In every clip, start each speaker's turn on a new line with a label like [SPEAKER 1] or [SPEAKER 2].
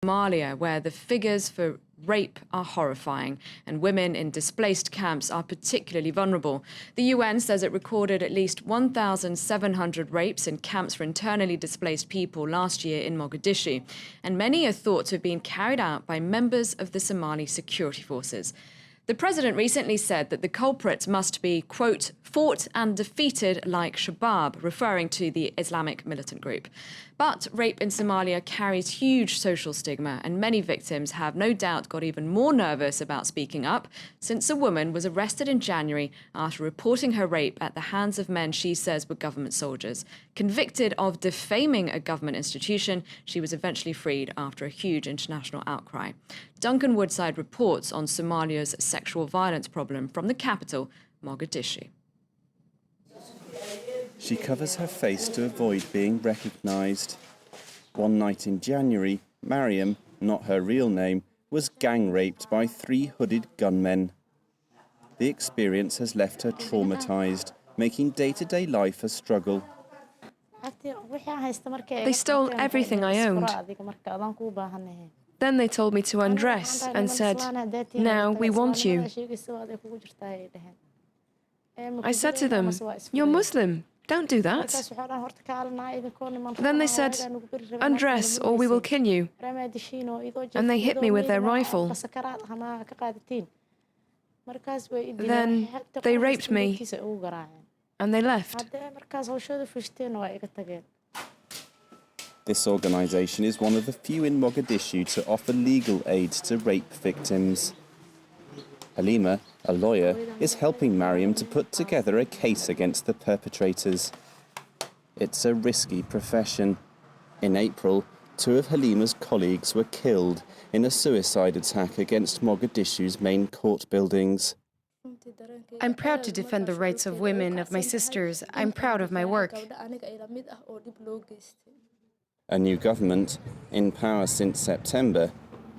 [SPEAKER 1] Somalia, where the figures for rape are horrifying and women in displaced camps are particularly vulnerable. The UN says it recorded at least 1,700 rapes in camps for internally displaced people last year in Mogadishu, and many are thought to have been carried out by members of the Somali security forces. The president recently said that the culprits must be, quote, fought and defeated like Shabab, referring to the Islamic militant group. But rape in Somalia carries huge social stigma, and many victims have no doubt got even more nervous about speaking up since a woman was arrested in January after reporting her rape at the hands of men she says were government soldiers. Convicted of defaming a government institution, she was eventually freed after a huge international outcry. Duncan WOODSIDE reports on Somalia's sexual violence problem from the capital, Mogadishu.
[SPEAKER 2] She covers her face to avoid being recognised. One night in January, MARIAM, not her real name, was gang-raped by 3 hooded gunmen. The experience has left her traumatised, making day-to-day life a struggle.
[SPEAKER 3] They stole everything I owned. Then they told me to undress and said, "Now we want you." I said to them, "You're Muslim. Don't do that." Then they said, "Undress or we will kill you." And they hit me with their rifle. Then they raped me and they left.
[SPEAKER 2] This organisation is one of the few in Mogadishu to offer legal aid to rape victims. HALIMA, a lawyer, is helping MARIAM to put together a case against the perpetrators. It's a risky profession. In April, 2 of HALIMA's colleagues were killed in a suicide attack against Mogadishu's main court buildings.
[SPEAKER 3] I'm proud to defend the rights of women, of my sisters. I'm proud of my work.
[SPEAKER 2] A new government, in power since September,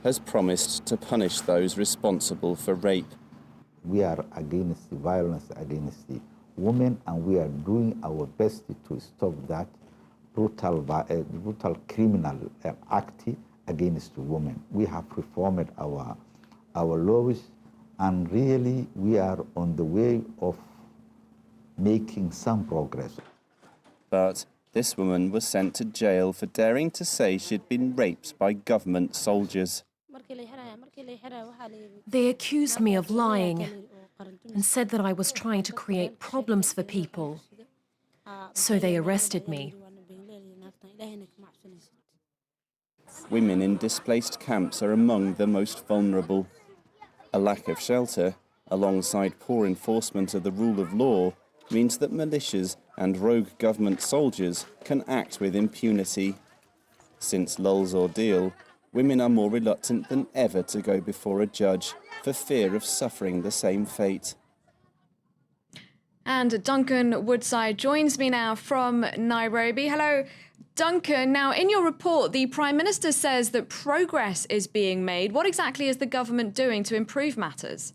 [SPEAKER 2] has promised to punish those responsible for rape.
[SPEAKER 4] We are against the violence against the women, and we are doing our best to stop that brutal criminal act against women. We have reformed our laws, and really we are on the way of making some progress.
[SPEAKER 2] But this woman was sent to jail for daring to say she'd been raped by government soldiers.
[SPEAKER 5] They accused me of lying and said that I was trying to create problems for people. So they arrested me.
[SPEAKER 2] Women in displaced camps are among the most vulnerable. A lack of shelter, alongside poor enforcement of the rule of law, means that militias and rogue government soldiers can act with impunity. Since LUL's ordeal, women are more reluctant than ever to go before a judge for fear of suffering the same fate.
[SPEAKER 1] And Duncan WOODSIDE joins me now from Nairobi. Hello, Duncan. Now, in your report, the Prime Minister says that progress is being made. What exactly is the government doing to improve matters?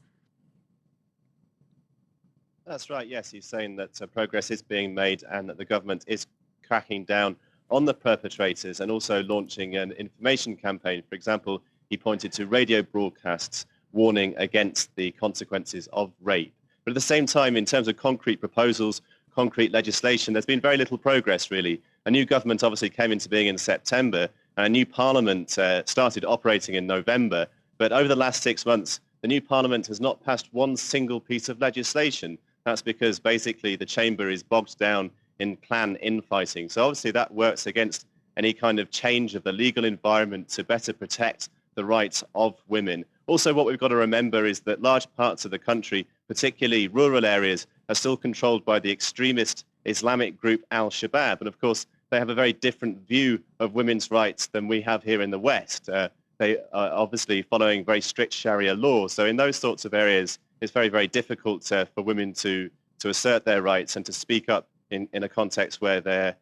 [SPEAKER 6] That's right, yes. He's saying that progress is being made and that the government is cracking down on the perpetrators and also launching an information campaign. For example, he pointed to radio broadcasts warning against the consequences of rape. But at the same time, in terms of concrete proposals, concrete legislation, there's been very little progress, really. A new government obviously came into being in September, and a new parliament started operating in November. But over the last 6 months, the new parliament has not passed one single piece of legislation. That's because basically the chamber is bogged down in clan infighting. So obviously that works against any kind of change of the legal environment to better protect the rights of women. Also, what we've got to remember is that large parts of the country, particularly rural areas, are still controlled by the extremist Islamic group Al-Shabaab. And of course, they have a very different view of women's rights than we have here in the West. They are obviously following very strict Sharia law. So in those sorts of areas, it's very, very difficult for women to assert their rights and to speak up in a context where they're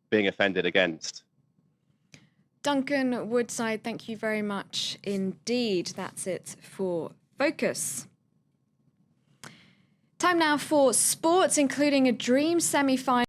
[SPEAKER 6] being offended against.
[SPEAKER 1] Duncan WOODSIDE, thank you very much indeed. That's it for Focus. Time now for sports, including a dream semi-final.